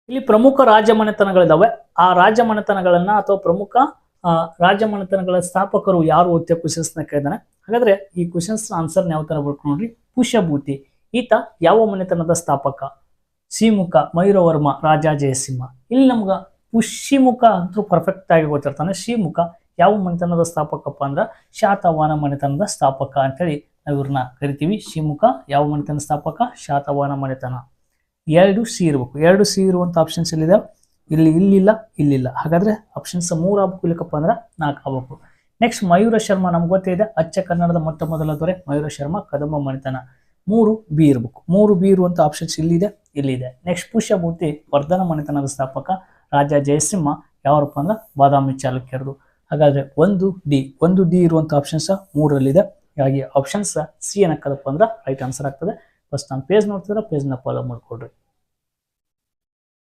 ಇಲ್ಲಿ ಪ್ರಮುಖ ರಾಜಮನೆತನಗಳಿದಾವೆ. ಆ ರಾಜಮನೆತನಗಳನ್ನ ಅಥವಾ ಪ್ರಮುಖ ರಾಜಮನೆತನಗಳ ಸ್ಥಾಪಕರು ಯಾರು ಅಂತ ಕ್ವಶನ್ಸ್ ನ ಕೇಳಿದಾನೆ. ಹಾಗಾದ್ರೆ ಈ ಕ್ವಶನ್ಸ್ ಆನ್ಸರ್ ಯಾವ ತರ ಬರ್ಕೊಂಡ್ರಿ? ಪುಷ್ಯಭೂತಿ ಈತ ಯಾವ ಮನೆತನದ ಸ್ಥಾಪಕ? ಶ್ರೀಮುಖ ಮಯೂರವರ್ಮ ರಾಜ ಜಯಸಿಂಹ. ಇಲ್ಲಿ ನಮ್ಗ ಪುಷ್ಯಮುಖ ಅಂತೂ ಪರ್ಫೆಕ್ಟ್ ಆಗಿ ಗೊತ್ತಿರ್ತಾನೆ. ಶ್ರೀಮುಖ ಯಾವ ಮನೆತನದ ಸ್ಥಾಪಕಪ್ಪ ಅಂದ್ರ ಶಾತವಾಹನ ಮನೆತನದ ಸ್ಥಾಪಕ ಅಂತೇಳಿ ನಾವು ಇವ್ರನ್ನ ಕರಿತೀವಿ. ಶ್ರೀಮುಖ ಯಾವ ಮನೆತನ ಸ್ಥಾಪಕ? ಶಾತವಾಹನ ಮನೆತನ. 2C ಇರ್ಬೇಕು. 2C ಇರುವಂತ ಆಪ್ಷನ್ಸ್ ಎಲ್ಲಿದೆ? ಇಲ್ಲಿಲ್ಲ ಇಲ್ಲಿಲ್ಲ. ಹಾಗಾದ್ರೆ ಆಪ್ಷನ್ಸ್ 3 ಆಗ್ಬೇಕು. ಇಲ್ಲಕ್ಕಪ್ಪ ಅಂದ್ರ 4 ಆಗ್ಬೇಕು. ನೆಕ್ಸ್ಟ್ ಮಯೂರ ಶರ್ಮ ನಮ್ಗೆ ಗೊತ್ತಿದೆ, ಅಚ್ಚ ಕನ್ನಡದ ಮೊಟ್ಟ ಮೊದಲ ದೊರೆ ಮಯೂರ ಶರ್ಮ, ಕದಂಬ ಮನೆತನ. 3B ಇರ್ಬೇಕು. 3B ಇರುವಂತ ಆಪ್ಷನ್ಸ್ ಇಲ್ಲಿದೆ. ನೆಕ್ಸ್ಟ್ ಪುಷ್ಯಭೂತಿ ವರ್ಧನ ಮನೆತನದ ಸ್ಥಾಪಕ ರಾಜ ಜಯಸಿಂಹ ಯಾವರಪ್ಪ ಅಂದ್ರ ಬಾದಾಮಿ ಚಾಲುಕ್ಯರದು. ಹಾಗಾದ್ರೆ 1D ಇರುವಂತ ಆಪ್ಷನ್ಸ್ 3ರಲ್ಲಿದೆ. ಹಾಗಾಗಿ ಆಪ್ಷನ್ಸ್ ಸಿ ಏನಕ್ಕದಪ್ಪ ಅಂದ್ರ ರೈಟ್ ಆನ್ಸರ್ ಆಗ್ತದೆ. ಫಸ್ಟ್ ನಾನು ಪೇಜ್ ನೋಡ್ತಿದ್ರೆ ಪೇಜ್ನ ಫಾಲೋ ಮಾಡ್ಕೊಡ್ರಿ.